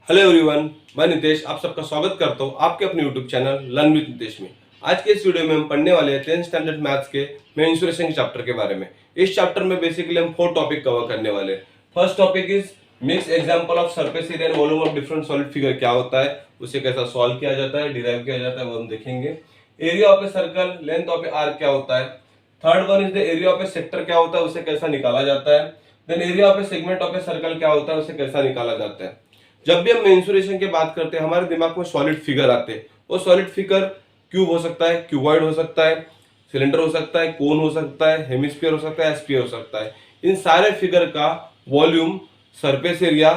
Hello everyone, मैं नितेश आप सबका स्वागत करता हूँ आपके अपने YouTube channel learn with Nitesh में। आज के इस वीडियो में हम पढ़ने वाले हैं 10th स्टैंडर्ड मैथ्स के मेंसुरेशन के चैप्टर के बारे में। इस चैप्टर में बेसिकली हम 4 टॉपिक कवर करने वाले हैं। First topic is mix example of surface area and volume of different solid figure, क्या होता है, उसे कैसा सॉल्व किया जाता है, डिराइव किया जाता है, वो हम देखेंगे। Area of a circle, length of a arc क्या होता है। Third one is the area of a sector, क्या होता है, उसे कैसा निकाला जाता है। Then area of a segment of a circle क्या होता है, उसे कैसा निकाला जाता है। जब भी हम मेंसुरेशन की बात करते हैं हमारे दिमाग में सॉलिड फिगर आते हैं। वो सॉलिड फिगर क्यूब हो सकता है, क्यूबॉइड हो सकता है, सिलेंडर हो सकता है, कोन हो सकता है, हेमिस्फीयर हो सकता है, स्फीयर हो सकता है। इन सारे फिगर का volume, surface area,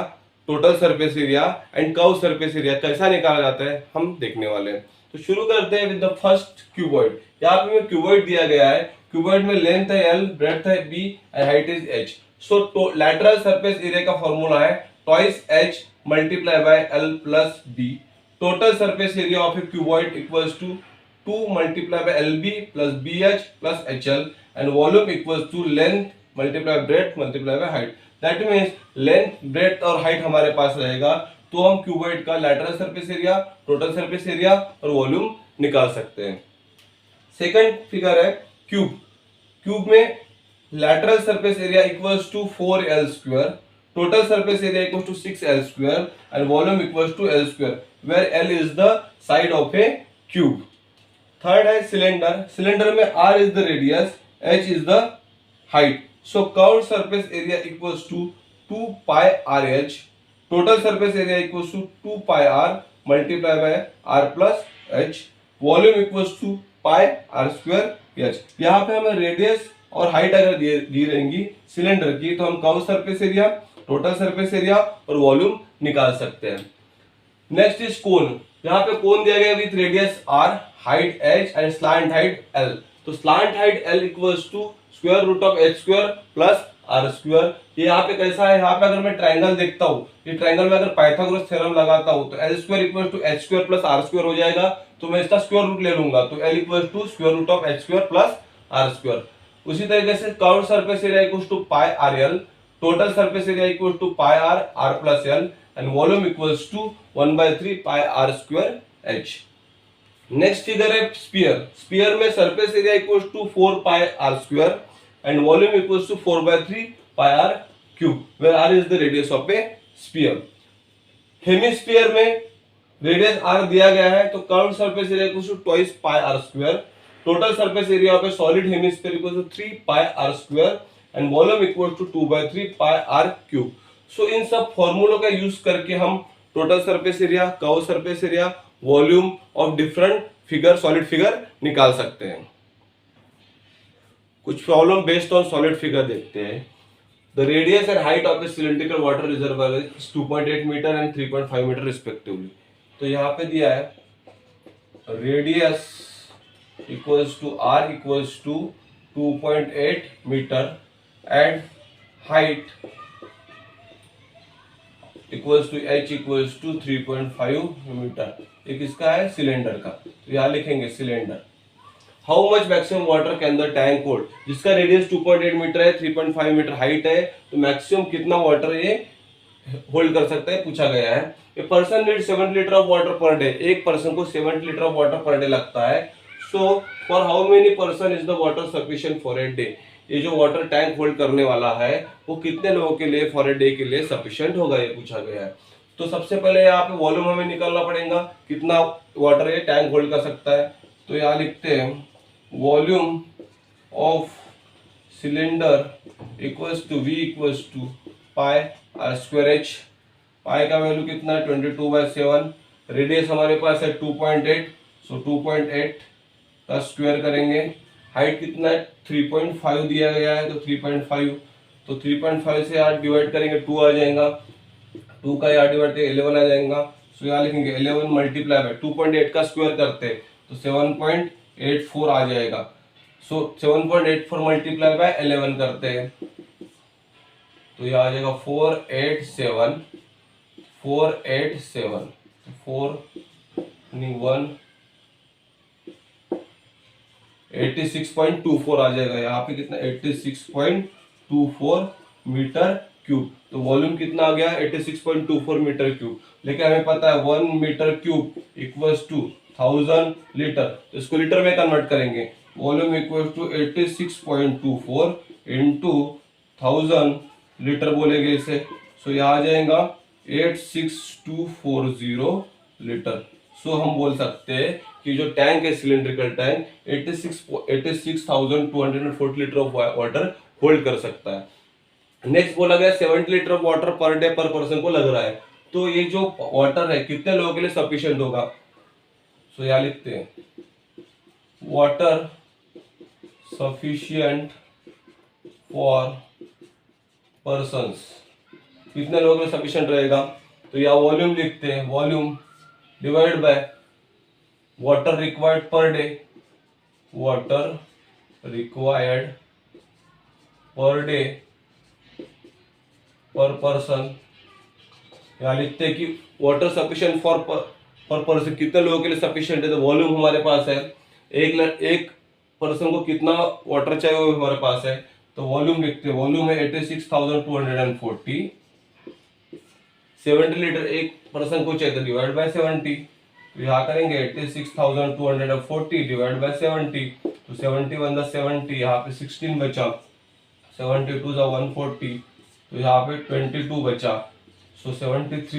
total surface area and curve surface area कैसा निकाला जाता है हम देखने वाले हैं। तो शुरू करते हैं विद द फर्स्ट क्यूबॉइड। यहाँ पे हमें क्यूबॉइड दिया गया है। क्यूबॉइड में लेंथ है L, ब्रेड्थ है B and height is H। So lateral surface area का फॉर्मूला है twice H multiply by L plus B. Total surface area of a cuboid equals to 2 multiply by LB plus BH plus HL and volume equals to length multiply by breadth multiply by height. That means length, breadth और height हमारे पास रहेगा तो हम cuboid का lateral surface area, total surface area और volume निकाल सकते हैं। सेकंड फिगर है क्यूब। क्यूब में lateral surface area equals to 4L square, total surface area equals to 6L square and volume equals to L square, where L is the side of a cube. Third है cylinder. Cylinder में R is the radius, H is the height. So curved surface area equals to 2 pi RH. Total surface area equals to 2 pi R multiplied by R plus H. Volume equals to pi R square H. यहाँ पे हमें radius और height अगर दी रहेंगी cylinder की तो हम curve surface area, total surface area और वॉल्यूम निकाल सकते हैं। Next is cone. यहाँ पे कोन दिया गया with radius r, height h and slant height l। तो slant height l equals to square root of h square plus r square. ये यहाँ पे कैसा है, यहाँ पे अगर मैं ट्रायंगल देखता हूँ, ये ट्रायंगल में अगर पाइथागोरस थ्योरम लगाता हूँ तो l square equals to h square plus r square हो जाएगा। तो मैं इसका स्क्वायर रूट ले लूंगा तो l equals to square root of h square plus r square. उसी तरीके से curve surface area equals to pi are l, total surface area equals to pi r, r plus l and volume equals to 1/3 pi are square h. Next figure है sphere. Sphere में surface area equals to 4 pi are square and volume equals to 4/3 pi are cube, where r is the radius of a sphere. Hemisphere में radius r दिया गया है तो curve surface area equals to twice pi are square, total surface area of a solid hemisphere equals to 3 pi r square and volume equals to 2/3 pi r cube. So इन सब फॉर्मूलों का use करके हम total surface area, curve surface area, volume of different figure, solid figure निकाल सकते हैं। कुछ problem based on solid figure देखते हैं। The radius and height of a cylindrical water reservoir is 2.8 metre and 3.5 metre respectively. तो यहाँ पे दिया है radius equals to R equals to 2.8 meter and height equals to H equals to 3.5 meter। एक इसका है सिलेंडर का, तो यहाँ लिखेंगे cylinder. How much maximum water can the tank hold, जिसका रेडियस 2.8 मीटर है, 3.5 मीटर हाइट है, तो मैक्सिमम कितना वाटर ये होल्ड कर सकता है पूछा गया है। A person need 70 litre of water per day. एक पर्सन को 70 litre of water per day लगता है। So for how many person is the water sufficient for a day. ये जो वाटर टैंक होल्ड करने वाला है वो कितने लोगों के लिए फॉर ए डे के लिए सफिशिएंट होगा, ये पूछा गया है। तो सबसे पहले यहाँ पे वॉल्यूम हमें निकालना पड़ेगा, कितना वाटर ये टैंक होल्ड कर सकता है। तो यहाँ लिखते हैं volume of cylinder equals to V equals to pi are square H. Pi का वैल्यू कितना है 22/7। रेडियस हमारे पास है 2.8, सो 2.8 का स्क्वायर करेंगे। हाइट कितना है 3.5 दिया गया है तो 3.5, तो 3.5 से यार डिवाइड करेंगे 2 आ जाएगा, 2 का यार डिवाइड करेंगे 11 आ जाएगा। सो यहाँ लिखेंगे 11 मल्टीप्लाई बाय 2.8 का स्क्वायर करते हैं तो 7.84 आ जाएगा। सो 7.84 मल्टीप्लाई बाय 11 करते हैं तो यह आ जाएगा 487 86.24 आ जाएगा। यहाँ पे कितना 86.24 मीटर क्यूब। तो वॉल्यूम कितना आ गया 86.24 मीटर क्यूब। लेकिन हमें पता है 1 metre cube equals to 1000 litre, तो इसको लीटर में कन्वर्ट करेंगे। Volume equals to 86.24 into 1000 litre बोलेंगे इसे। सो यहाँ आ जाएगा 86240 लीटर। सो हम बोल सकते हैं कि जो टैंक है cylindrical tank 86,240 litre of water hold कर सकता है। नेक्स्ट बोला गया 70 litre of water per day पर पर्सन को लग रहा है। तो ये जो वाटर है कितने लोगों के लिए सफिशिएंट होगा। सो यहाँ लिखते हैं वाटर सफिशिएंट फॉर पर्सन्स, कितने लोगों के लिए सफिशिएंट रहेगा। तो यहाँ वॉल्यूम लिखते हैं, volume divide by water required per day, water required per day पर पर्सन। यहाँ लिखते हैं कि वाटर सफिशिएंट फॉर पर पर्सन, कितने लोगों के लिए सफिशिएंट है। तो वॉल्यूम हमारे पास है, एक पर्सन को कितना वाटर चाहिए वो हमारे पास है। तो वॉल्यूम लिखते हैं, वॉल्यूम है 86,240, 70 लीटर एक पर्सन को चाहिए तो डिवाइड बाय 70। तो यहाँ करेंगे 86,240 डिवाइड बाय 70। तो 71 + 70, यहाँ पे 16 बचा, 72 = 140, तो यहाँ पे 22 बचा। सो 73 =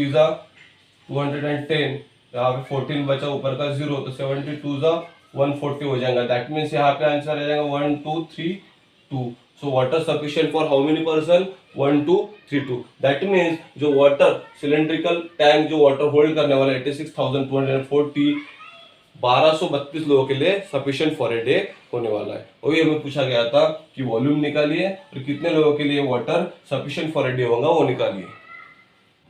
210, यहाँ पे 14 बचा, ऊपर का 0, तो 72 = 140 हो जाएगा। दैट मीन्स यहाँ पे आंसर आ जाएगा 1 2 3 2। So water sufficient for how many person, 1 2 3 2। That means जो वाटर सिलेंड्रिकल टैंक जो वाटर होल्ड करने वाला 86,240 1232 लोगों के लिए सफिशिएंट फॉर ए डे होने वाला है। वही हमें पूछा गया था कि वॉल्यूम निकालिए और कितने लोगों के लिए water sufficient for a day होगा वो निकालिए।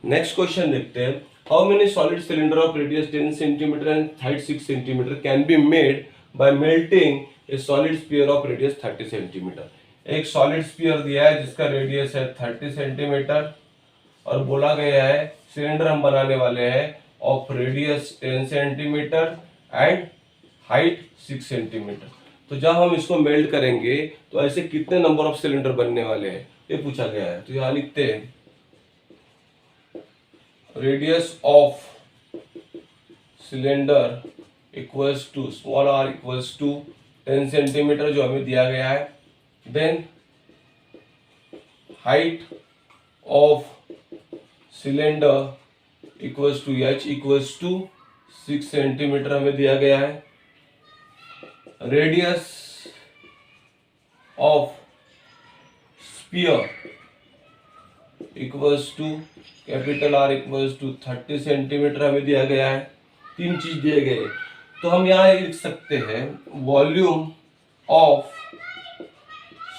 नेक्स्ट क्वेश्चन देखते हैं, how many solid cylinder of radius 10 centimetre and height 6 centimetre can be made by melting A solid sphere of radius 30 centimetre. एक सॉलिड स्फीयर दिया है जिसका रेडियस है 30 सेंटीमीटर और बोला गया है सिलेंडर हम बनाने वाले हैं of radius 10 centimetre and height 6 centimetre. तो जब हम इसको मेल्ट करेंगे तो ऐसे कितने नंबर ऑफ सिलेंडर बनने वाले हैं ये पूछा गया है। तो यहाँ लिखते हैं radius of cylinder equals to small r equals to 10 centimetre जो हमें दिया गया है। Then height of cylinder equals to h equals to 6 centimetre हमें दिया गया है। Radius of sphere equals to capital R equals to 30 centimetre हमें दिया गया है। तीन चीज दिए गए, तो हम यहाँ लिख सकते हैं volume of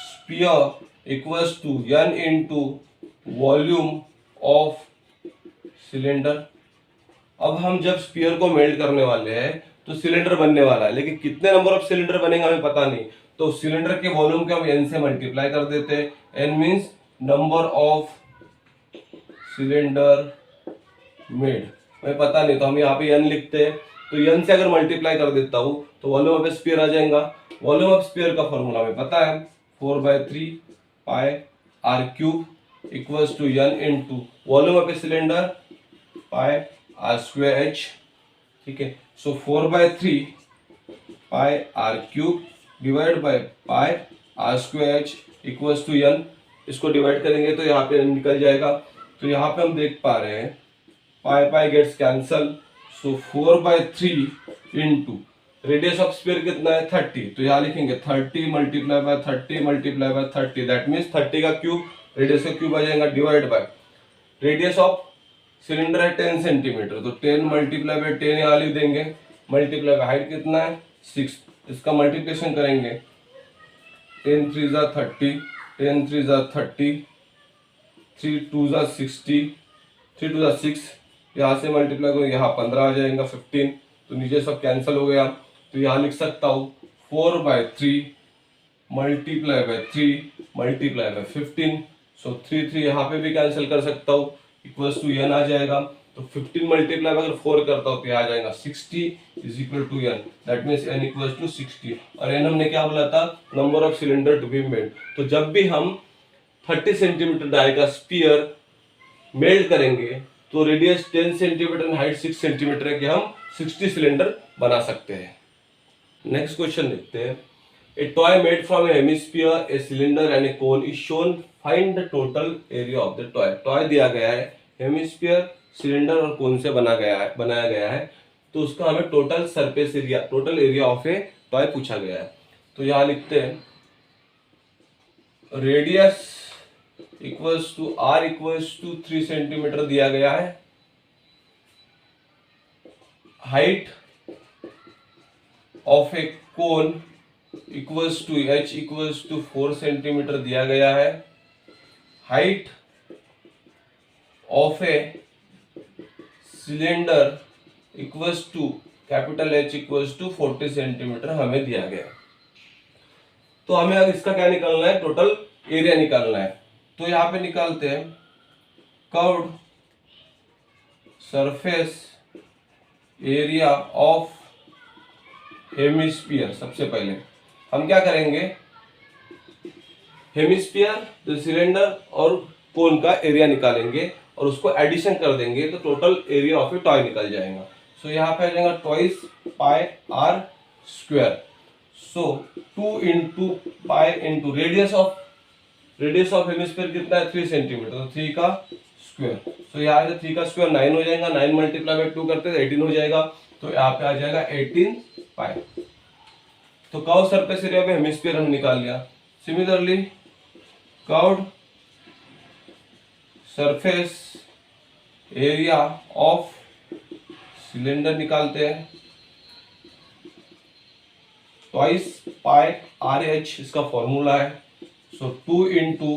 sphere equals to n into volume of cylinder. अब हम जब स्फीयर को मेल्ट करने वाले हैं तो सिलेंडर बनने वाला है, लेकिन कितने नंबर ऑफ सिलेंडर बनेंगे हमें पता नहीं। तो सिलेंडर के वॉल्यूम को हम n से मल्टीप्लाई कर देते हैं। n means number of cylinder made, हमें पता नहीं तो हम यहाँ पे n लिखते हैं। तो n से अगर मल्टीप्लाई कर देता हूँ तो वॉल्यूम ऑफ स्फीयर आ जाएगा। वॉल्यूम ऑफ स्फीयर का फॉर्मूला हमें पता है 4/3 pi r cube equals to n into volume of cylinder pi r² h। ठीक है, so 4/3 pi r cube divide by pi r² h equals to n। इसको divide करेंगे तो यहाँ पे निकल जाएगा। तो यहाँ पे हम देख पा रहे हैं pi pi gets cancel. So 4/3 into radius of sphere कितना है 30, तो यहाँ लिखेंगे 30 multiply by 30 multiply by 30, that means 30 का क्यूब रेडियस का क्यूब आ जाएगा divide by radius of cylinder है 10 सेंटीमीटर, तो 10 मल्टीप्लाई बाय 10 यहाँ लिख देंगे, मल्टीप्लाई बाय हाइट कितना है 6, इसका मल्टीप्लिकेशन करेंगे 10 3 = 30, 10 3 = 30, 3 2 = 60, 3 2 = 6, यहाँ से मल्टीप्लाई करो यहाँ 15 आ जाएगा 15, तो नीचे सब कैंसिल हो गया। तो यहाँ लिख सकता हूँ 4/3 मल्टीप्लाई बाय 3 मल्टीप्लाई बाय 15। सो 3 3 यहाँ पे भी कैंसिल कर सकता हूँ इक्वल्स टू n आ जाएगा। तो 15 मल्टीप्लाई अगर 4 करता हूँ तो यहाँ आ जाएगा 60 is equal to n, that means n equals to 60। और n हमने क्या बोला था, number of cylinder to be made. तो जब भी हम 30 सेंटीमीटर डाई का स्पीयर मेल्ट करेंगे तो radius 10 centimetre and height 6 centimetre है कि हम 60 सिलेंडर बना सकते हैं। नेक्स्ट क्वेश्चन देखते हैं। ए toy made from A hemisphere, a cylinder and A cone is shown, find the total area of the toy. Toy दिया गया है, हेमिस्फीयर, सिलेंडर और कोन से बनाया गया है, तो उसका हमें total surface area, total area of a toy पूछा गया है। तो यहां लिखते हैं radius equals to are equals to 3 centimetre दिया गया है, height of a cone equals to h equals to 4 centimetre दिया गया है, height of a cylinder equals to capital H equals to 40 centimetre हमें दिया गया। तो हमें अब इसका क्या निकालना है, टोटल एरिया निकालना है। तो यहां पे निकालते हैं curved surface area of hemisphere. सबसे पहले हम क्या करेंगे, हेमिस्फीयर, तो सिलेंडर और कोन का एरिया निकालेंगे और उसको एडिशन कर देंगे तो total area of a toy निकल जाएगा। सो यहाँ पे आ जाएगा twice pi are square. So 2 into pi into radius of hemisphere कितना है 3 सेंटीमीटर, तो 3 का स्क्वायर। सो यहाँ से 3 का स्क्वायर 9 हो जाएगा, 9 मल्टीप्लाई बाई 2 करते हैं 18 हो जाएगा, तो यहाँ पे आ जाएगा 18 पाई। तो कर्व सरफेस एरिया पे हेमिस्फीयर हम निकाल लिया। Similarly curved surface area of cylinder निकालते हैं, ट्वाइस पाई आर एच इसका फॉर्मूला है। सो 2 इंटू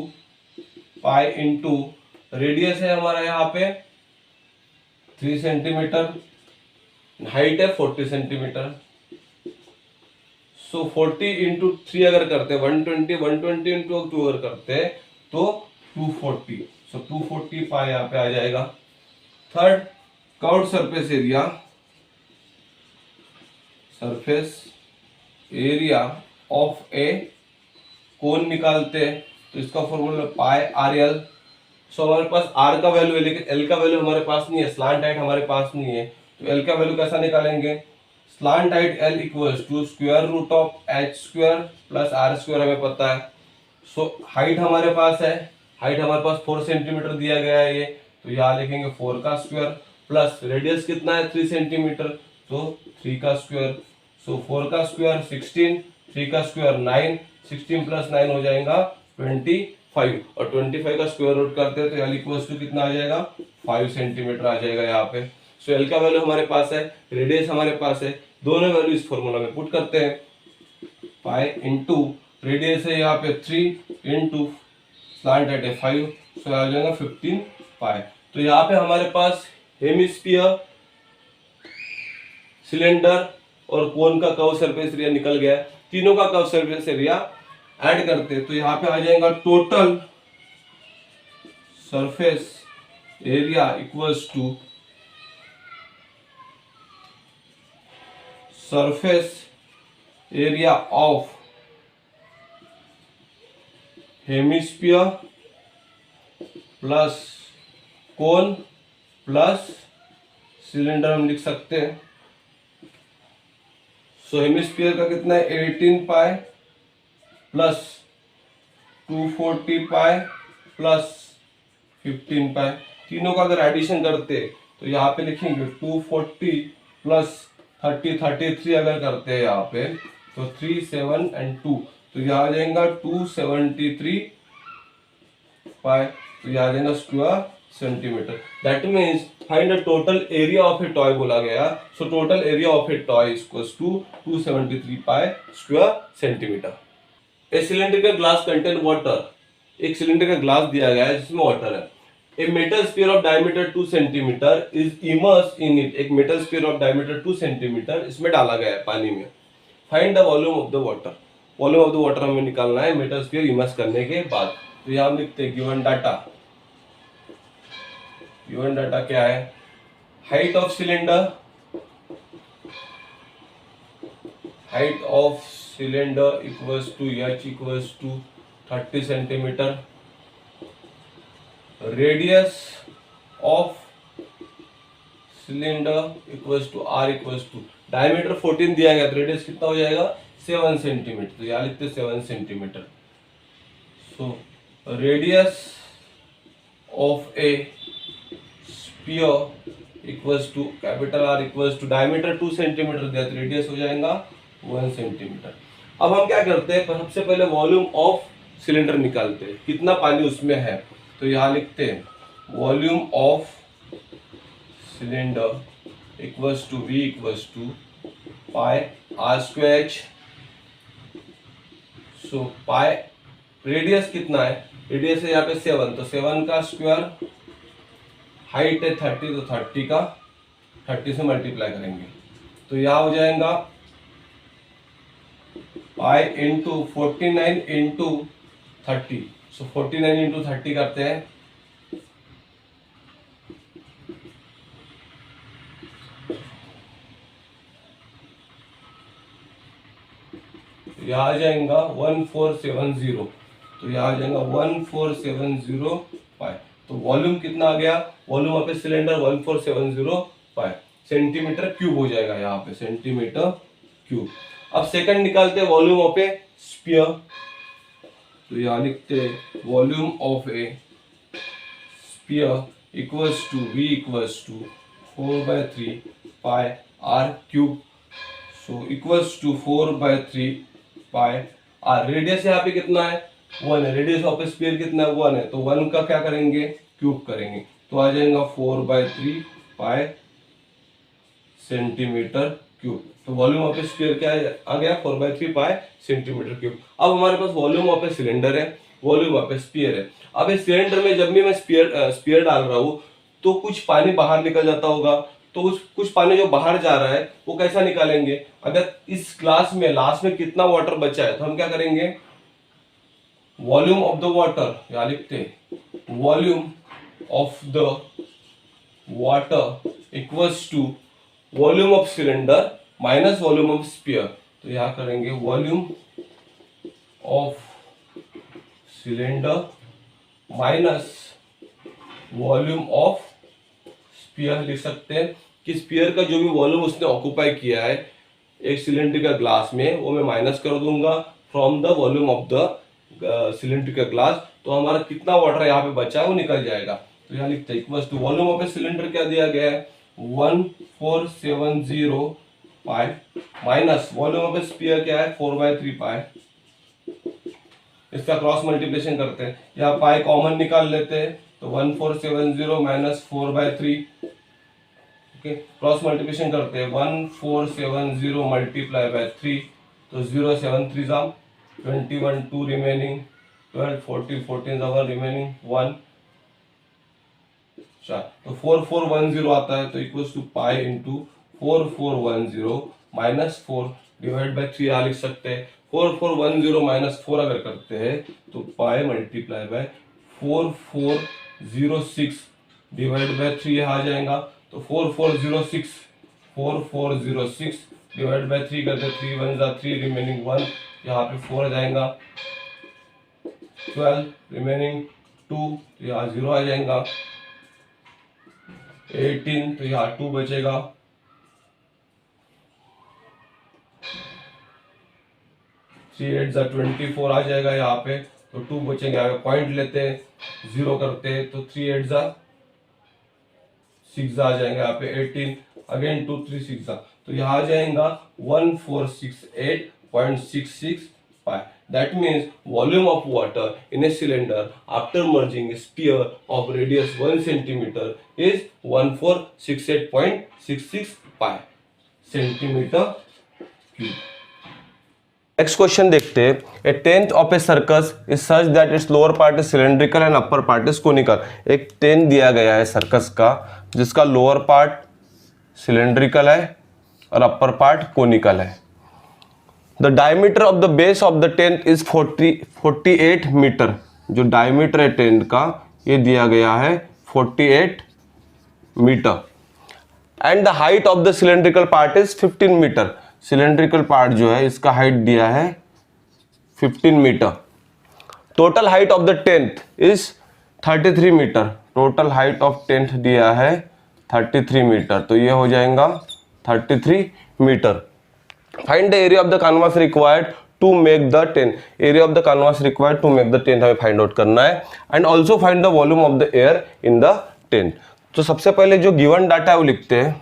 पाई इंटू रेडियस है हमारा यहाँ पे 3 सेंटीमीटर, हाइट है 40 सेंटीमीटर। सो 40 इंटू 3 अगर करते हैं 120 इंटू 2 अगर करते हैं तो 240। सो 240 पाई यहाँ पे आ जाएगा। Third, curved surface area of a cone निकालते हैं, तो इसका formula pi are L. So हमारे पास आर का वैल्यू है लेकिन एल का वैल्यू हमारे पास नहीं है, स्लांट हाइट हमारे पास नहीं है, तो एल का वैल्यू कैसा निकालेंगे, slant height l equals to square root of h square plus r square हमें पता है। सो हाइट हमारे पास है, हाइट हमारे पास 4 सेंटीमीटर दिया गया है ये, तो यहाँ लिखेंगे 4 का स्क्वायर प्लस रेडियस कितना है 3 सेंटीमीटर, तो 3 का स्क्वायर। सो 4 का स्क्वायर 16, 3 का स्क्वायर 9, 16 प्लस 9 हो जाएगा 25, और 25 का स्क्वायर रूट करते हैं तो एल इक्वल्स टू कितना आ जाएगा 5 सेंटीमीटर आ जाएगा यहाँ पे। सो एल का वैल्यू हमारे पास है, रेडियस हमारे पास है, दोनों वैल्यू इस फॉर्मूला में पुट करते हैं। पाई इंटू रेडियस है यहाँ पे 3 इंटू स्लांट हाइट है 5, सो आ जाएगा 15 पाई। तो यहाँ पे हमारे पास हेमिस्फीयर, सिलेंडर और कोन का कर्व सरफेस एरिया निकल गया। तीनों का कर्व सरफेस एरिया ऐड करते हैं तो यहाँ पे आ जाएगा total surface area equals to surface area of hemisphere plus cone plus cylinder हम लिख सकते हैं। सो हेमिस्फीयर का कितना है 18 पाई प्लस 240 पाई प्लस 15 पाई, तीनों का अगर एडिशन करते तो यहाँ पे लिखेंगे 240 प्लस 33 अगर करते हैं यहाँ पे तो 3, 7 एंड 2, तो यहाँ आ जाएगा 273 पाई, तो यहाँ आ जाएगा square centimetre. That means find the total area of a toy बोला गया। So total area of a toy equals to 273 pi square centimetre. A cylinder का ग्लास कंटेन वाटर, एक सिलेंडर का ग्लास दिया गया है जिसमें वाटर है। A metal sphere of diameter 2 centimetre is immersed in it, एक metal sphere of diameter 2 centimetre इसमें डाला गया है पानी में। Find the volume of the water, volume of the water हमें निकालना है मेटल स्फीयर इमर्स करने के बाद। तो यहाँ हम लिखते हैं गिवन डाटा, गिवन डाटा क्या है, height of cylinder, height of cylinder equals to h equals to 30 centimetre, radius of cylinder equals to are equals to diameter 14 दिया गया तो रेडियस कितना हो जाएगा 7 सेंटीमीटर, तो यहाँ लिखते 7 centimetre. So radius of a sphere equals to capital R equals to diameter 2 centimetre दिया तो रेडियस हो जाएगा 1 सेंटीमीटर। अब हम क्या करते हैं, सबसे पहले वॉल्यूम ऑफ सिलेंडर निकालते हैं, कितना पानी उसमें है। तो यहाँ लिखते हैं volume of cylinder equals to V equals to pi are square H. So pi radius कितना है, रेडियस है यहाँ पे 7, तो 7 का स्क्वायर, हाइट है 30 तो 30 का 30 से मल्टीप्लाई करेंगे तो यहाँ हो जाएगा पाई इंटू 49 इंटू 30। सो 49 इंटू 30 करते हैं, यहाँ आ जाएगा 1470, तो यहाँ आ जाएगा 1470 पाई। तो वॉल्यूम कितना आ गया, volume of a cylinder 1470 pi centimetre cube हो जाएगा यहाँ पे, सेंटीमीटर क्यूब। अब सेकंड निकालते हैं वॉल्यूम ऑफ ए स्फीयर, तो यहाँ लिखते हैं volume of a sphere equals to V equals to 4/3 pi are cube. So equals to 4/3 pi R. Radius यहाँ पे कितना है 1 है, रेडियस ऑफ ए स्फीयर कितना है 1 है, तो 1 का क्या करेंगे क्यूब करेंगे तो आ जाएगा 4/3 पाई सेंटीमीटर क्यूब। तो वॉल्यूम ऑफ ए स्फीयर क्या आ गया 4/3 पाई सेंटीमीटर क्यूब। अब हमारे पास वॉल्यूम ऑफ ए सिलेंडर है, वॉल्यूम ऑफ ए स्फीयर है। अब इस सिलेंडर में जब भी मैं स्फीयर डाल रहा हूँ तो कुछ पानी बाहर निकल जाता होगा, तो उस कुछ पानी जो बाहर जा रहा है वो कैसा निकालेंगे। अगर इस ग्लास में लास्ट में कितना वाटर बचा है तो हम क्या करेंगे, वॉल्यूम ऑफ द वाटर, यहाँ लिखते हैं volume of the water equals to volume of cylinder minus volume of sphere. तो यहाँ करेंगे volume of cylinder minus volume of sphere. लिख सकते हैं कि स्फीयर का जो भी वॉल्यूम उसने ऑक्यूपाई किया है एक सिलेंड्रिकल ग्लास में वो मैं माइनस कर दूंगा from the volume of the cylindrical glass, तो हमारा कितना वाटर यहाँ पे बचा है वो निकल जाएगा। तो यहाँ लिखते हैं equals to volume of a cylinder क्या दिया गया है 1470 pi minus volume of a sphere क्या है 4/3 पाई। इसका क्रॉस मल्टीप्लिकेशन करते हैं, यहाँ पाई कॉमन निकाल लेते हैं तो 1470 माइनस 4/3, ओके क्रॉस मल्टीप्लिकेशन करते हैं 1470 मल्टीप्लाई बाय 3 तो 0 7 3 जा 21 2 रिमेनिंग 12 40 14 जा 1 रिमेनिंग 1 4, तो 4410 आता है तो equals to pi into 4410 minus 4 divide by 3 यहाँ लिख सकते हैं। 4410 माइनस 4 अगर करते हैं तो पाई मल्टीप्लाई बाय 4406 डिवाइड बाय 3 यहाँ आ जाएगा, तो 4406 डिवाइड बाय 3 करते 3 1 जा 3 रिमेनिंग 1, यहाँ पे 4 आ जाएगा 12 रिमेनिंग 2, तो यहाँ 0 आ जाएगा 18, तो यहाँ 2 बचेगा 3 8 जा 24 आ जाएगा यहाँ पे, तो 2 बचेंगे। यहाँ पे पॉइंट लेते हैं 0 करते हैं तो 3 8 जा 6 जा आ जाएंगे यहाँ पे 18 अगेन 2 3 6 जा, तो यहाँ आ जाएगा 1468.66 पाई। That means volume of water in a cylinder after merging a sphere of radius 1 centimeter is 1468.66 pi centimeter cube. Next question देखते हैं। A tenth of a circus is such that its lower part is cylindrical and upper part is conical. एक tenth दिया गया है circus का जिसका lower part cylindrical है और अपर पार्ट कोनिकल है। The diameter of the base of the tent is 48 metre. जो डायमीटर है टेंट का ये दिया गया है 48 metre. And the height of the cylindrical part is 15 metre. Cylindrical part जो है इसका हाइट दिया है 15 metre. Total height of the tent is 33 metre. Total height of tent दिया है 33 मीटर, तो ये हो जाएगा 33 metre. Find the area of the canvas required to make the tent, area of the canvas required to make the tent हमें find out करना है। And also find the volume of the air in the tent. तो सबसे पहले जो given data है वो लिखते हैं,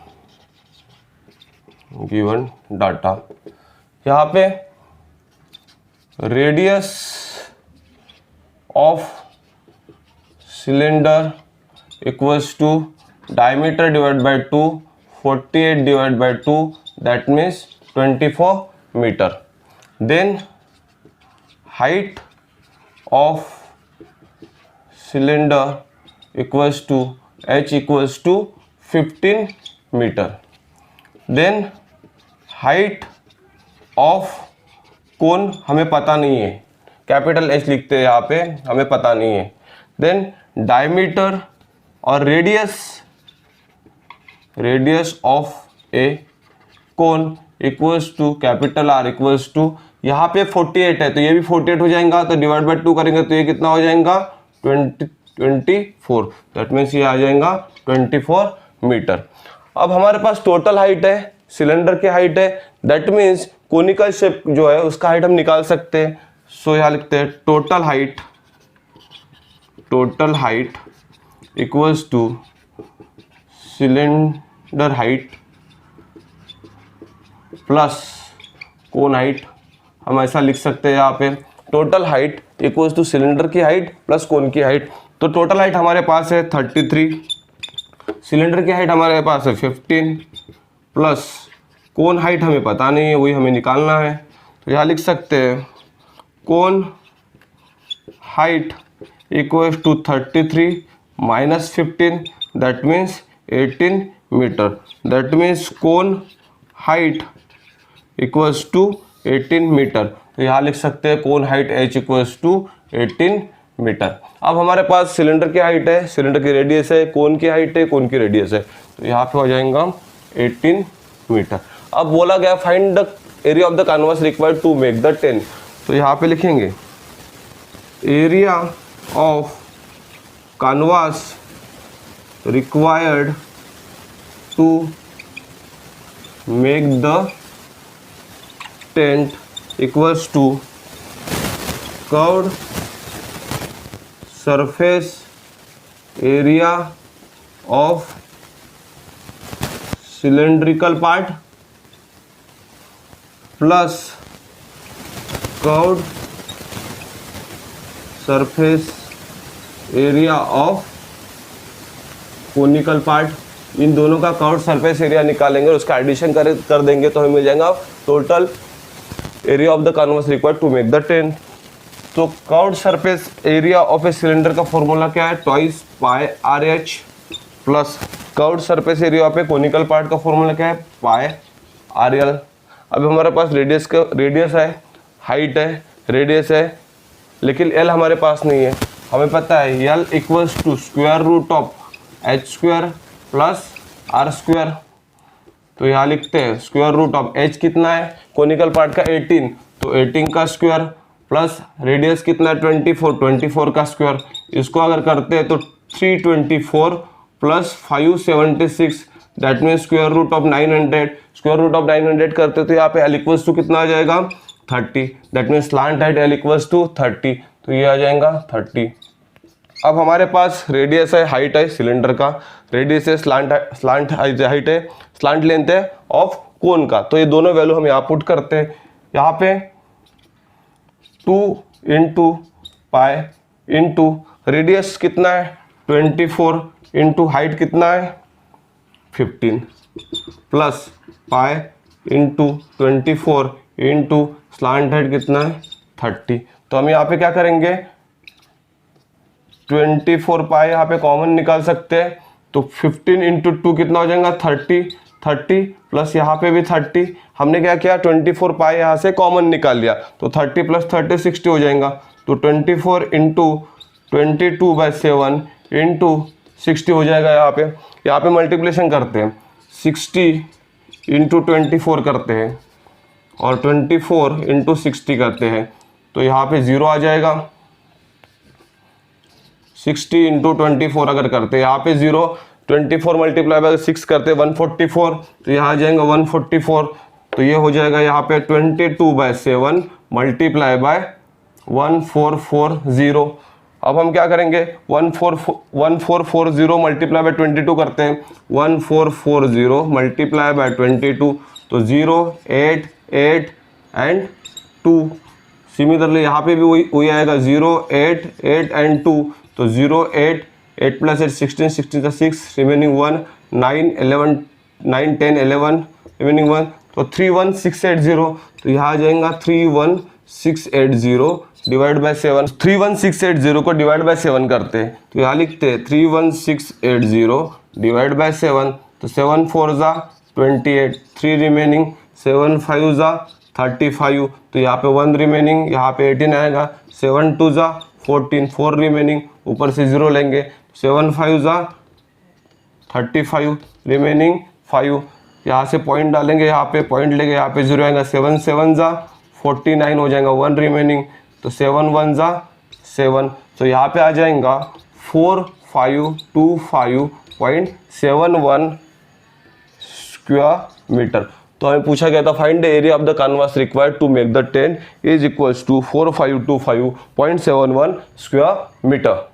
गिवन डाटा। यहाँ पे radius of cylinder equals to diameter divide by 2, 48 divide by 2, that means 24 metre. Then height of cylinder equals to h equals to 15 metre. Then height of cone हमें पता नहीं है, कैपिटल H लिखते हैं यहाँ पे, हमें पता नहीं है। देन डायमीटर और radius of a cone equals to capital R equals to, यहाँ पे 48 है तो ये भी 48 हो जाएगा, तो डिवाइड बाय 2 करेंगे तो ये कितना हो जाएगा 24, दैट मीन्स ये आ जाएगा 24 मीटर। अब हमारे पास टोटल हाइट है, सिलेंडर की हाइट है, दैट मीन्स कोनिकल शेप जो है उसका हाइट हम निकाल सकते हैं। सो यहाँ लिखते हैं total height equals to cylinder height plus cone height. हम ऐसा लिख सकते हैं यहाँ पे, total height equals to cylinder की हाइट प्लस कोन की हाइट। तो टोटल हाइट हमारे पास है 33, सिलेंडर की हाइट हमारे पास है 15, प्लस कोन हाइट हमें पता नहीं है, वही हमें निकालना है। तो यहाँ लिख सकते हैं cone height equals to 33 minus 15, that means 18 metre. That means cone height equals to 18 metre. तो यहाँ लिख सकते हैं cone height h equals to 18 metre. अब हमारे पास सिलेंडर की हाइट है, सिलेंडर की रेडियस है, कोन की हाइट है, कोन की रेडियस है, तो यहाँ पे हो जाएगा 18 मीटर। अब बोला गया find the area of the canvas required to make the tent, तो यहाँ पे लिखेंगे area of canvas required to make the tent equals to curved surface area of cylindrical part plus curved surface area of conical part। इन दोनों का curved surface area निकालेंगे और उसका एडिशन कर देंगे तो हमें मिल जाएगा total area of the canvas required to make the tent. तो curved surface area of a cylinder का फॉर्मूला क्या है, twice pi RH, plus curved surface area of a conical part का फॉर्मूला क्या है, पाई RL। अब हमारे पास रेडियस है, हाइट है, रेडियस है, लेकिन L हमारे पास नहीं है। हमें पता है L equals to square root of h square plus R square. तो यहाँ लिखते हैं स्क्वायर रूट ऑफ h कितना है, कोनिकल पार्ट का 18, तो 18 का स्क्वायर प्लस रेडियस कितना है 24 का स्क्वायर। इसको अगर करते हैं तो 324 plus 576, that means square root of 900। Square root of 900 करते तो यहाँ पे L इक्वल्स टू कितना आ जाएगा 30, that means slant height L equals to 30, तो ये आ जाएगा 30। अब हमारे पास रेडियस है, हाइट है सिलेंडर का, रेडियस है, स्लांट हाइट है, स्लांट लेंथ है ऑफ कोन का। तो ये दोनों वैल्यू हम यहाँ पुट करते हैं। यहाँ पे 2 इंटू पाई इंटू रेडियस कितना है 24 इंटू हाइट कितना है 15 plus pi into 24 into slant height कितना है 30। तो हम यहाँ पे क्या करेंगे 24 पाई यहाँ पे कॉमन निकाल सकते हैं, तो 15 इंटू 2 कितना हो जाएगा 30 प्लस यहाँ पे भी 30। हमने क्या किया 24 पाई यहाँ से कॉमन निकाल लिया, तो 30 प्लस 30 60 हो जाएगा। तो 24 इंटू 22/7 इंटू 60 हो जाएगा। यहाँ पे मल्टीप्लिकेशन करते हैं, 60 इंटू 24 करते हैं और 24 इंटू 60 करते हैं, तो यहाँ पे 0 आ जाएगा। 60 इंटू 24 अगर करते हैं, यहाँ पे 0, 24 मल्टीप्लाई बाय 6 करते 144, तो यहाँ आ जाएगा 144, तो ये हो जाएगा यहाँ पे 22/7 मल्टीप्लाई बाय 1440। अब हम क्या करेंगे, 1440 मल्टीप्लाई बाय 22 करते हैं, 1440 मल्टीप्लाई बाय 22, तो 0 8 8 एंड 2। सिमिलरली यहाँ पे भी वही आएगा 0 8 8 एंड 2, तो 0 8 8 प्लस 8 16 16 6 रिमेनिंग 1 9 11 9 10 11 रिमेनिंग 1, तो 31680, तो यहाँ आ जाएगा 31680 डिवाइड बाय 7। 31680 को डिवाइड बाय 7 करते हैं, तो यहाँ लिखते हैं 31680 डिवाइड बाय 7, तो 7 4 ज़ा 28, 3 रिमेनिंग, 7 5 ज़ा 35, तो यहाँ पे 1 रिमेनिंग, यहाँ पे 18 आएगा, 7 2 ज़ा 14, 4 रिमेनिंग, ऊपर से 0 लेंगे, 7 5 ज़ा 35 रिमेनिंग 5, यहाँ से पॉइंट डालेंगे, यहाँ पे पॉइंट लेंगे, यहाँ पे 0 आएगा, 7 7 ज़ा 49 हो जाएगा, 1 रिमेनिंग, तो 7 1 ज़ा 7, तो यहाँ पे आ जाएगा 4525.71 स्क्वायर मीटर। तो हमें पूछा गया था find the area of the canvas required to make the tent is equals to 4525.71 square metre.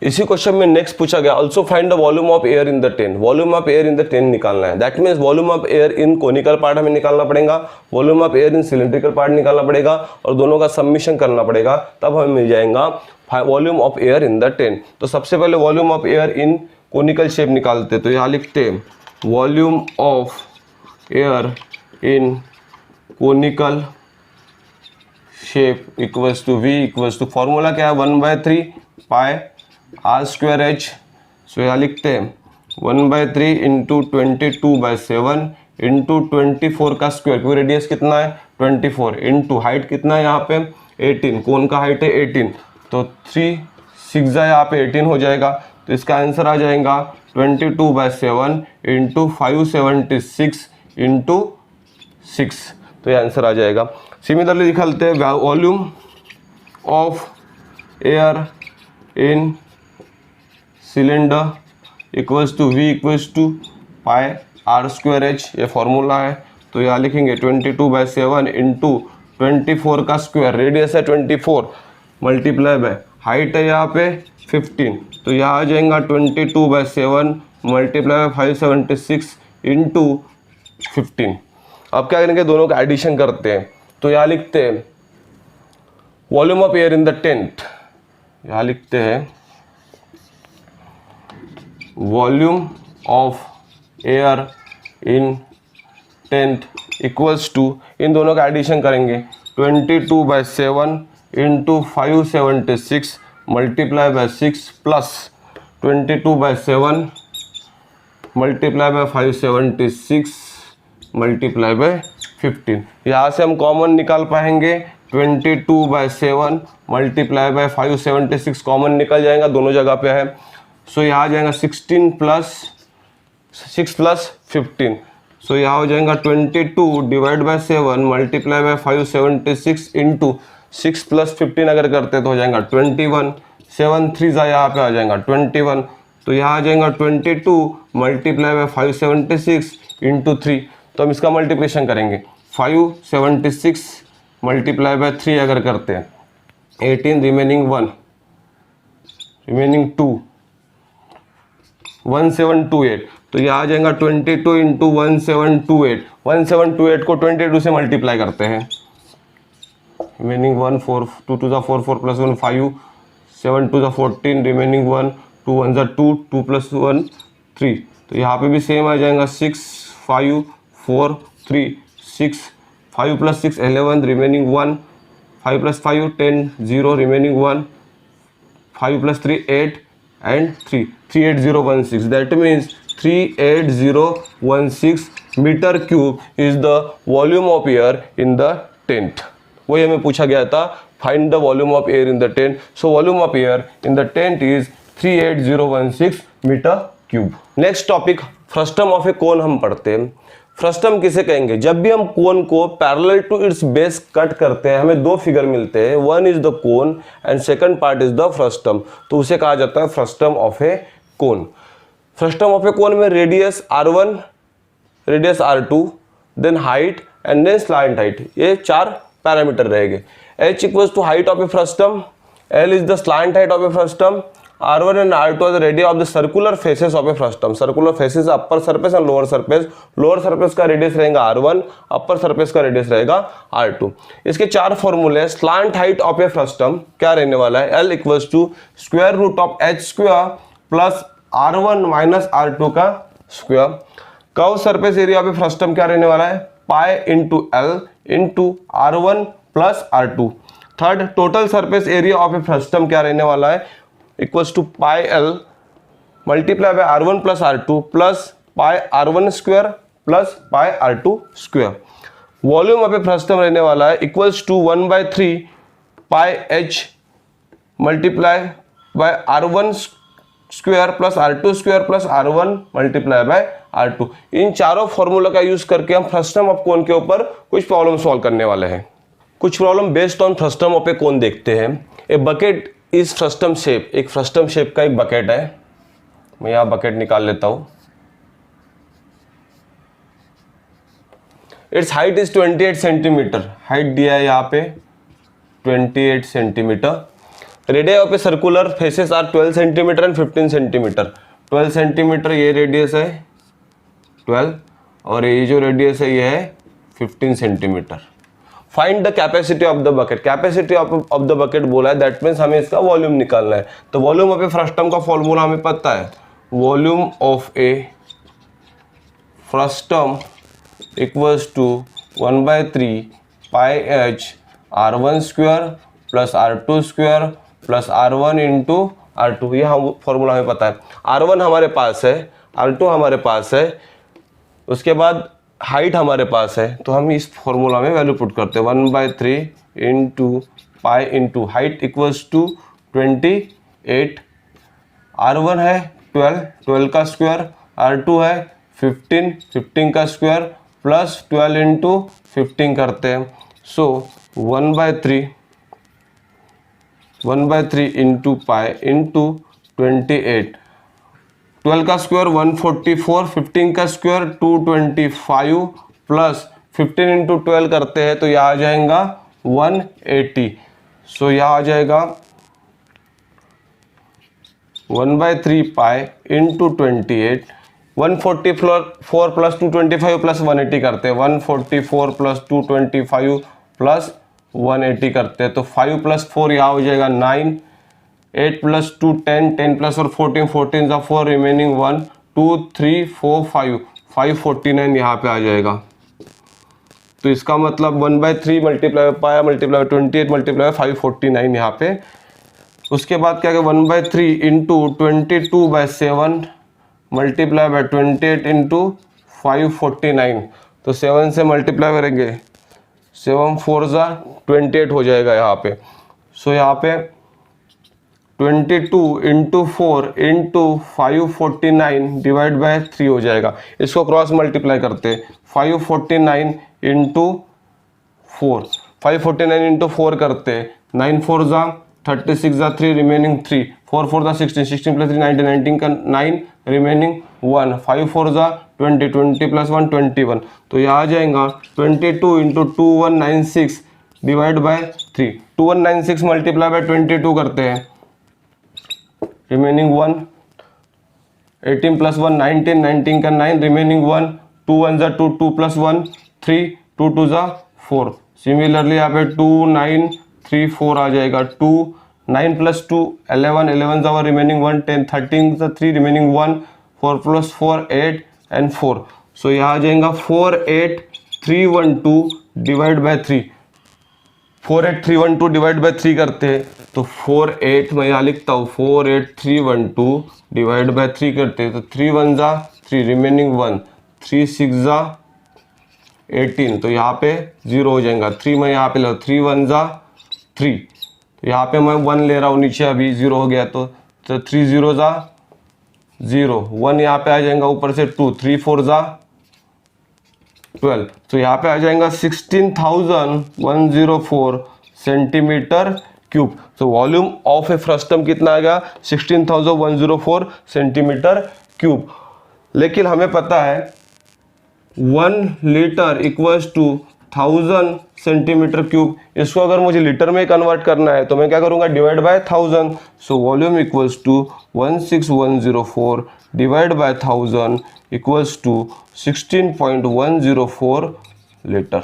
इसी क्वेश्चन में नेक्स्ट पूछा गया also find the volume of air in the tent. Volume of air in the tent निकालना है, that means volume of air in conical part हमें निकालना पड़ेगा, volume of air in cylindrical part निकालना पड़ेगा, और दोनों का सबमिशन करना पड़ेगा, तब हमें मिल जाएगा volume of air in the tent. तो सबसे पहले volume of air in conical shape निकालते, तो यहाँ लिखते हैं volume of air in conical shape equals to V equals to, formula क्या है 1/3 pi are square H. So यहाँ लिखते हैं 1/3 इंटू 22/7 इंटू 24 का स्क्वायर, क्योंकि रेडियस कितना है 24, इंटू हाइट कितना है यहाँ पे 18, कोन का हाइट है 18, तो 3 6 यहाँ पे 18 हो जाएगा, तो इसका आंसर आ जाएगा 22/7 इंटू 576 इंटू 6, तो ये आंसर आ जाएगा। सिमिलरली निकालते हैं volume of air in cylinder equals to V equals to pi are square H, ये फॉर्मूला है, तो यहाँ लिखेंगे 22/7 इंटू 24 का स्क्वायर, रेडियस है 24 मल्टीप्लाई बाय हाइट है यहाँ पे 15, तो यहाँ आ जाएगा 22/7 मल्टीप्लाई बाय 576 इंटू 15। अब क्या करेंगे, दोनों का एडिशन करते हैं, तो यहाँ लिखते हैं volume of air in the tent, यहाँ लिखते हैं volume of air in tent equals to, इन दोनों का एडिशन करेंगे 22/7 into 576 multiply by 6 plus 22/7 multiply by 576 multiply by 15। यहाँ से हम कॉमन निकाल पाएंगे 22/7 मल्टीप्लाई बाय 576 कॉमन निकल जाएगा, दोनों जगह पे है, सो यहाँ आ जाएगा 16 प्लस 6 प्लस 15, सो यहाँ हो जाएगा 22 divide by 7 multiply by 576 into 6 plus 15 अगर करते तो हो जाएगा 21, 7 3 यहाँ पे आ जाएगा 21, तो यहाँ आ जाएगा 22 मल्टीप्लाई बाय 576 इंटू 3, तो हम इसका मल्टीप्लिकेशन करेंगे 576 मल्टीप्लाई बाय 3 अगर करते हैं 18 रिमेनिंग 1 रिमेनिंग 2 1728, तो ये आ जाएगा 22 इंटू 1728, 1728 को 22 से मल्टीप्लाई करते हैं, रिमेनिंग 1 4 2 2 ज़ा 4 4 प्लस 1 5 7 2 ज़ा 14 रिमेनिंग 1 2 1 ज़ा 2 2 प्लस 1 3, तो यहाँ पे भी सेम आ जाएगा 6 5 4 3 6 5 plus 6 11 remaining 1 5 plus 5 10 0 remaining 1 5 plus 3 8 and 3 38016, that means 38016 meter cube is the volume of air in the tent। वही हमें पूछा गया था find the volume of air in the tent, so volume of air in the tent is 38016 meter cube। Next topic frustum of a cone हम पढ़ते हैं। Frustum किसे कहेंगे? जब भी हम कोन को parallel to its base cut करते हैं हमें दो फिगर मिलते हैं, one is the cone and second part is the frustum, तो उसे कहा जाता है frustum of a cone. Frustum of a cone में radius r1, radius r2, then height and then slant height, ये 4 पैरामीटर रहेंगे। h equals to height of a frustum, l is the slant height of a frustum, R1 and R2 are the radii of the circular faces of a frustum. Circular faces upper surface and lower surface. Lower surface का radius रहेगा R1, upper surface का radius रहेगा R2। इसके 4 फॉर्मूले। Slant height of a frustum क्या रहने वाला है? L equals to square root of h square plus R1 minus R2 का square. Curve surface area of a frustum क्या रहने वाला है? Pi into L into R1 plus R2। Third, total surface area of a frustum क्या रहने वाला है? Equals to pi L multiply by R1 plus R2 plus pi R1 square plus pi R2 square. Volume of a frustum रहने वाला है equals to 1/3 pi H multiply by R1 square plus R2 square plus R1 multiply by R2। इन चारों formula का use करके हम frustum of cone के ऊपर कुछ प्रॉब्लम सॉल्व करने वाले हैं। कुछ problem based on frustum of a cone देखते हैं। A bucket is frustum shape, एक फ्रस्टम शेप का एक बकेट है, मैं यहां बकेट निकाल लेता हूं। Its height is 28 centimetre, height दिया है यहां पे 28 centimetre. Radius of a circular faces are 12 centimetre and 15 centimetre. 12 centimetre ये रेडियस है 12, और ये जो रेडियस है ये है 15 centimetre. Find the capacity of the bucket. Capacity of the bucket बोला है, दैट मीन्स हमें इसका वॉल्यूम निकालना है। तो वॉल्यूम ऑफ ए फ्रस्टम का फॉर्मूला हमें पता है, volume of a frustum equals to 1/3 pi H R1 square plus R2 square plus R1 into R2। ये हम फॉर्मूला हमें पता है। R1 हमारे पास है, R2 हमारे पास है, उसके बाद हाइट हमारे पास है, तो हम इस फॉर्मूला में वैल्यू पुट करते हैं 1/3 into pi into height equals to 28। R1 है 12 का स्क्वायर, R2 है 15 का स्क्वायर प्लस 12 इंटू 15 करते हैं। सो 1/3 इंटू पाई इंटू 28। 12 का स्क्वायर 144, 15 का स्क्वायर 225 प्लस 15 इंटू 12 करते हैं तो यह आ जाएगा 180। सो यह आ जाएगा 1/3 पाई इंटू 28। 144 प्लस 225 प्लस 180 करते हैं, 144 प्लस 225 प्लस 180 करते हैं, तो 5 प्लस 4 यहाँ हो जाएगा 9, 8 प्लस 2 10, 10 प्लस और 14, 14 का 4 रिमेनिंग 1, 2 3 4 5, 549 यहाँ पे आ जाएगा। तो इसका मतलब 1/3 मल्टीप्लाई पाया मल्टीप्लाई 28 मल्टीप्लाई 549 यहाँ पे। उसके बाद क्या 1/3 इंटू 22/7 मल्टीप्लाई बाय 28 इंटू 549, तो 7 से मल्टीप्लाई करेंगे, 7 4 28 हो जाएगा यहाँ पे। सो यहाँ पे 22 इंटू 4 इंटू 549 डिवाइड बाय 3 हो जाएगा। इसको क्रॉस मल्टीप्लाई करते हैं, 549 इंटू 4, 549 इंटू 4 करते हैं, 9 4 36 3 रिमेनिंग 3, 4 4 16, 16 प्लस 3 19, 19 का 9 रिमेनिंग 1, 5 4 20, 20 प्लस 1 21, तो यह आ जाएगा 22 into 2196 divide by 3। 2196 multiply by 22 करते हैं, रिमेनिंग 1, 18 प्लस 1 19, 19 का 9 रिमेनिंग 1, 2 1 2 2 प्लस 1 3, 2 2 4। सिमिलरली यहाँ पे 2 9 3 4 आ जाएगा, 2 9 प्लस 2 11, 11 ज़ा रिमेनिंग 1, 10 13 3 रिमेनिंग 1, 4 प्लस 4 8 एंड 4। सो यहाँ आ जाएगा 48312 डिवाइड बाय 3। 48312 डिवाइड बाय 3 करते हैं तो 48, मैं यहाँ लिखता हूँ 48312 डिवाइड बाय 3 करते हैं तो 3 1 3 रिमेनिंग 1, 3 6 18, तो यहाँ पे 0 हो जाएगा। 3 मैं यहाँ पे ले 3 1 3, तो यहाँ पे मैं 1 ले रहा हूँ नीचे, अभी 0 हो गया तो 3 0 0, 1 यहाँ पे आ जाएगा ऊपर से 2, 3 4 12, तो यहाँ पे आ जाएगा 16,104 सेंटीमीटर क्यूब। तो वॉल्यूम ऑफ ए फ्रस्टम कितना आएगा? 16,104 सेंटीमीटर क्यूब। लेकिन हमें पता है 1 litre equals to 1000 centimetre cube. इसको अगर मुझे लीटर में कन्वर्ट करना है तो मैं क्या करूँगा? Divide by 1000। So volume equals to 16104 divide by 1000 equals to 16.104 litre.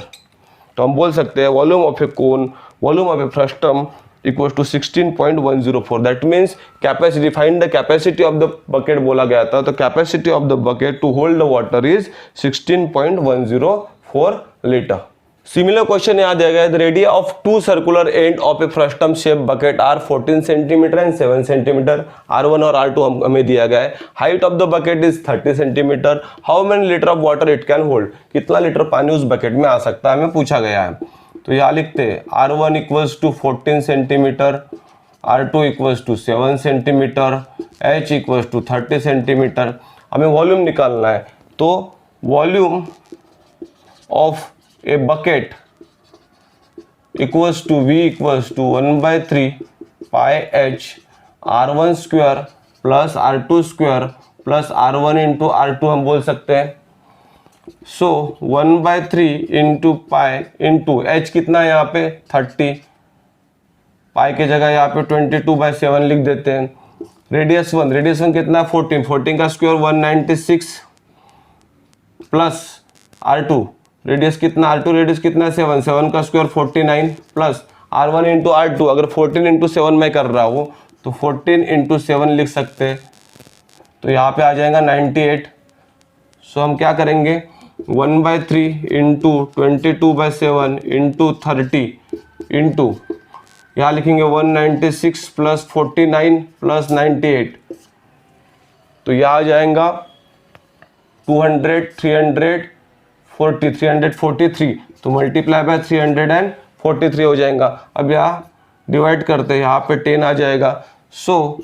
तो हम बोल सकते हैं volume of a cone, volume of a frustum equals to 16.104। That means capacity, find the capacity of the bucket बोला गया था। तो capacity of the bucket to hold the water is 16.104 litre. Similar question याद दिया गया है, the radii of two circular and of a frustum shape bucket are 14 centimetre and 7 centimetre. R1 और R2 हमें दिया गया है। Height of the bucket is 30 centimetre. How many litre of water it can hold? कितना litre पानी उस bucket में आ सकता है, हमें पूछा गया है। तो यहाँ लिखते हैं R1 equals to 14 centimetre, R2 equals to 7 centimetre, H equals to 30 centimetre. हमें वॉल्यूम निकालना है। तो volume of a bucket equals to V equals to 1/3 pi h R1 square plus R2 square plus R1 into R2 हम बोल सकते हैं। सो 1/3 into pi into h कितना है यहाँ पे? 30। पाई की जगह यहाँ पे 22/7 लिख देते हैं। रेडियस 1 कितना है? 14 का स्क्वायर 196 प्लस R2 रेडियस कितना? R2 रेडियस कितना है? 7 का square 49 plus R1 into R2। अगर 14 इंटू 7 मैं कर रहा हूँ तो 14 इंटू 7 लिख सकते हैं। तो यहाँ पे आ जाएगा 98। सो हम क्या करेंगे? 1/3 इंटू 22/7 इंटू 30 इंटू यहाँ लिखेंगे 196 प्लस 49 प्लस 98। तो यह आ जाएगा 343। तो मल्टीप्लाई बाय 343 हो जाएगा। अब यहाँ डिवाइड करते हैं, यहाँ पे 10 आ जाएगा। सो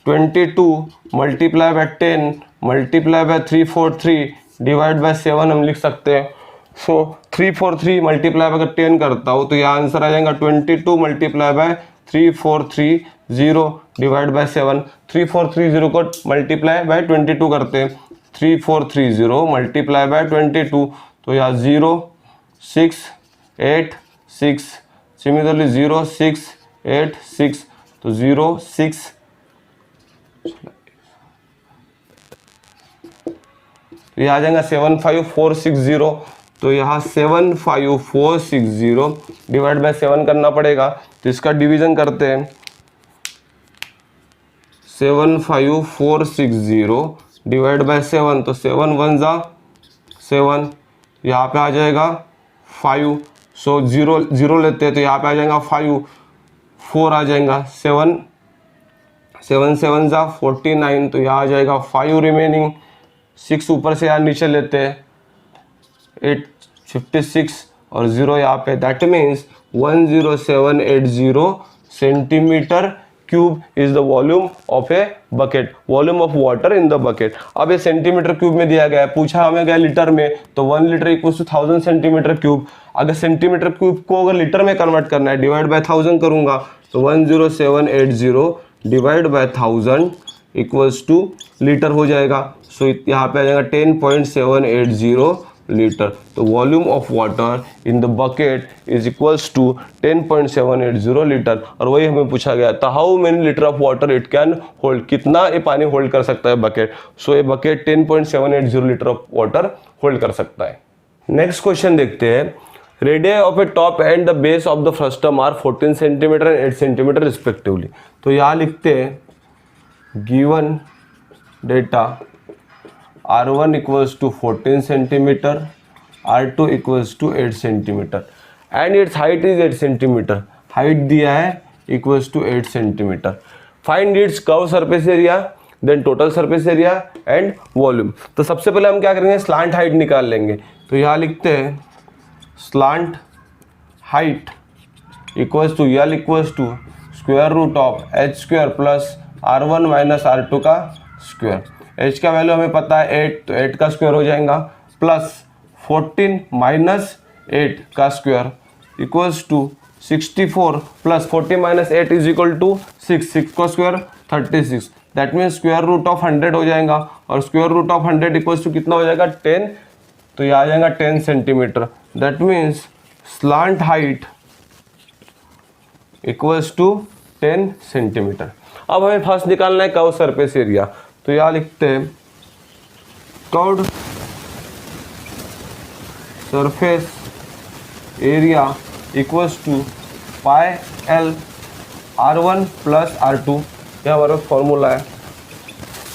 22 multiply by 10 multiply by 343 divide by 7 हम लिख सकते हैं। सो 343 मल्टीप्लाई बाय 10 करता हूँ तो यहाँ आंसर आ जाएगा 22 मल्टीप्लाई बाय 3430 डिवाइड बाय 7। 3430 को मल्टीप्लाई बाय 22 करते हैं। 3430 मल्टीप्लाई बाय 22 तो यहाँ 0686 सिमिलरली 0686 तो 06 तो यहाँ आ जाएगा 75460। तो यहाँ 75460 डिवाइड बाय 7 करना पड़ेगा। तो इसका डिवीजन करते हैं। 75460 डिवाइड बाय 7 तो 7 1 जा 7, यहाँ पे आ जाएगा 5। सो 0 लेते हैं तो यहाँ पे आ जाएगा 5, 4 आ जाएगा 7 7 7 जा 49 तो यहाँ आ जाएगा 5 रिमेनिंग। 6 ऊपर से यहाँ नीचे लेते हैं 8 56 और 0 यहाँ पे। That means 10780 centimetre cube is the volume of a bucket, volume of water in the bucket. अब ये सेंटीमीटर क्यूब में दिया गया है, पूछा हमें गया लीटर में, तो 1 litre equals to 1000 centimetre cube. अगर सेंटीमीटर क्यूब को अगर लीटर में कन्वर्ट करना है, डिवाइड बाय 1000 करूंगा तो 10780 divide by 1000 equals two litre हो जाएगा। सो यहाँ पे आ जाएगा 10.780 लीटर। तो volume of water in the bucket is equals to 10.780 litre. और वही हमें पूछा गया था, how many litre of water it can hold, कितना ये पानी होल्ड कर सकता है बकेट। सो ये bucket 10.780 litre of water hold कर सकता है। नेक्स्ट क्वेश्चन देखते हैं। Radius of a top end the base of the frustum are 14 centimetre and 8 centimetre respectively. तो यहाँ लिखते हैं given data R1 equals to 14 centimetre, R2 equals to 8 centimetre and its height is 8 centimetre. Height दिया है equals to 8 centimetre. Find its curve surface area, then total surface area and volume. तो सबसे पहले हम क्या करेंगे, स्लांट हाइट निकाल लेंगे। तो यहाँ लिखते हैं slant height equals to L equals to square root of h square plus R1 minus R2 का स्क्वायर। h का वैल्यू हमें पता है 8, तो 8 का स्क्वायर हो जाएगा प्लस 14 माइनस 8 का square equals to 64 plus 40 minus 8 is equal to 6 का square 36। That means square root of 100 हो जाएगा, और square root of 100 equals to कितना हो जाएगा 10, तो ये आ जाएगा 10 centimetre. That means slant height equals to 10 centimetre. अब हमें फर्स्ट निकालना है कर्व सरफेस एरिया, तो यहाँ लिखते हैं curved surface area equals to pi L R1 plus R2, यह हमारा फॉर्मूला है।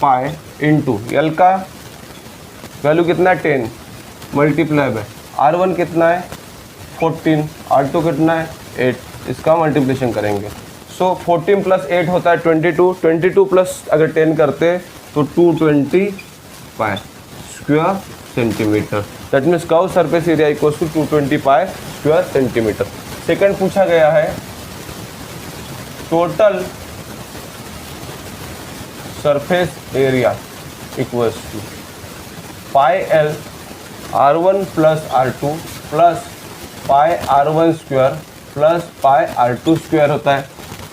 पाई इंटू एल का वैल्यू कितना है 10 मल्टीप्लाई बाय R1 कितना है 14, R2 कितना है 8, इसका मल्टीप्लिकेशन करेंगे। सो 14 प्लस 8 होता है 22 प्लस अगर 10 करते तो 220 pi square centimetre. That means curve surface area equals to 220 pi square centimetre. Second पूछा गया है total surface area equals to pi L R1 plus R2 plus pi R1 square plus pi R2 square होता है।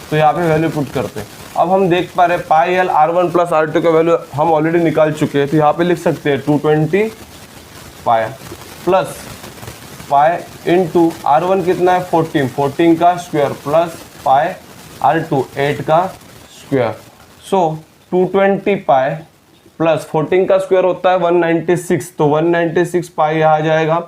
तो यहाँ पे value put करते हैं। अब हम देख पा रहे हैं पाई एल R1 प्लस R2 का वैल्यू हम ऑलरेडी निकाल चुके हैं, तो यहाँ पे लिख सकते हैं 220 pi plus pi into R1 कितना है 14 का स्क्वायर प्लस पाई R2 8 का स्क्वायर। सो 220 पाई प्लस 14 का स्क्वायर होता है 196, तो 196 पाई यहाँ आ जाएगा,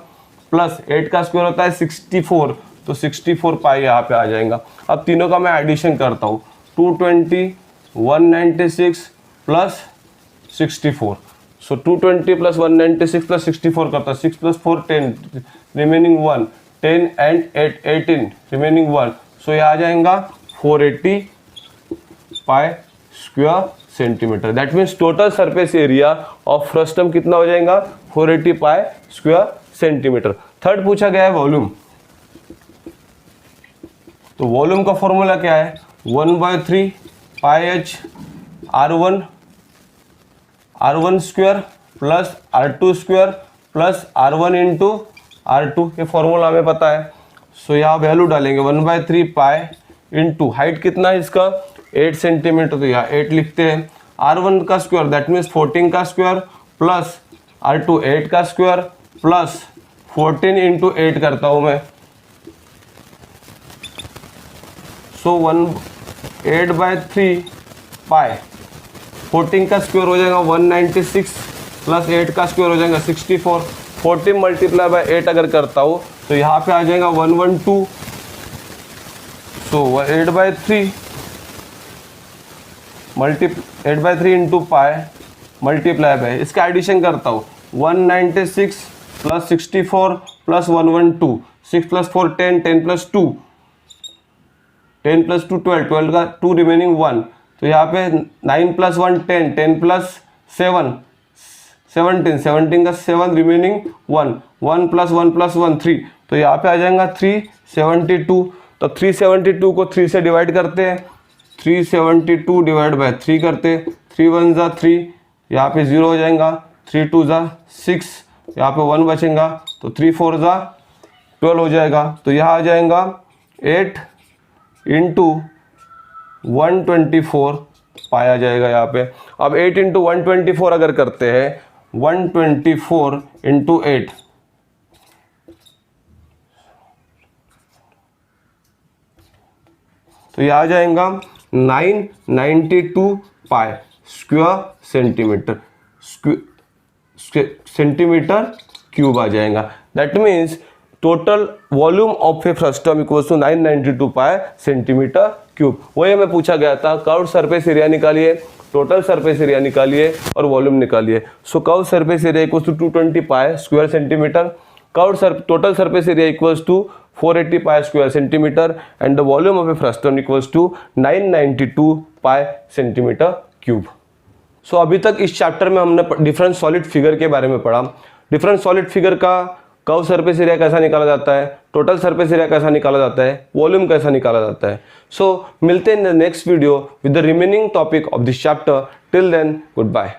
प्लस 8 का स्क्वायर होता है 64, तो 64 पाई यहाँ पे आ जाएगा। अब तीनों का मैं एडिशन करता हूँ, 220 196 प्लस 64, सो 220 प्लस 196 प्लस 64 करता है 6 प्लस 4 10 रिमेनिंग 1, 10 एंड 8 18 रिमेनिंग 1, सो ये आ जाएगा 480 pi square centimetre. That means total surface area of frustum कितना हो जाएगा 480 पाई स्क्वायर सेंटीमीटर। थर्ड पूछा गया है वॉल्यूम, तो वॉल्यूम का फॉर्मूला क्या है 1/3 pi H R1 square plus R2 square plus R1 into R2, ये फॉर्मूला हमें पता है। सो यहाँ वैल्यू डालेंगे 1/3 पाई इंटू हाइट कितना है इसका 8 सेंटीमीटर, तो यहाँ 8 लिखते हैं। R1 का स्क्वायर दैट मीन्स 14 का स्क्वायर प्लस R2 8 का स्क्वायर प्लस 14 इंटू 8 करता हूँ मैं, सो 8/3 पाई 14 का स्क्वायर हो जाएगा 196 प्लस 8 का स्क्वायर हो जाएगा 64, 14 मल्टीप्लाई बाय 8 अगर करता हूँ तो यहाँ पे आ जाएगा 112, सो 8/3 इंटू पाई मल्टीप्लाई बाय, इसका एडिशन करता हूँ 196 प्लस 64 प्लस 112, 6 प्लस 4 10, 10 प्लस 2 12, 12 का 2 रिमेनिंग 1, तो यहाँ पे 9 प्लस 1 10, 10 प्लस 7 17, 17 का 7 रिमेनिंग 1, 1 प्लस 1 प्लस 1 3, तो यहाँ पे आ जाएगा 372। तो 372 को 3 से डिवाइड करते हैं, 372 डिवाइड बाय 3 करते, 3 1 जा 3, यहाँ पे 0 हो जाएगा, 3 2 जा 6, यहाँ पे 1 बचेगा, तो 3 4 जा 12 हो जाएगा। तो यहाँ आ जाएगा 8 इंटू 124 पाया जाएगा यहाँ पे। अब 8 इंटू 124 अगर करते हैं 124 इंटू 8, तो ये आ जाएगा 992 pi square centimetre, centimetre cube आ जाएगा। That means total volume of a frustum equals to 992 pi centimetre cube. वही हमें पूछा गया था कर्व सरफेस एरिया निकालिए, टोटल सरफेस एरिया निकालिए और वॉल्यूम निकालिए। So curve surface area equals to 220 pi square centimetre, total surface area equals to 480 pi square centimetre and the volume of a frustum equals to 992 pi centimetre cube. सो अभी तक इस chapter में हमने different solid figure के बारे में पढ़ा। Different solid figure का कर्व सरफेस एरिया कैसा निकाला जाता है, टोटल सरफेस एरिया कैसा निकाला जाता है, वॉल्यूम कैसा निकाला जाता है। सो मिलते हैं in the next video with the remaining topic of this chapter. Till then good bye.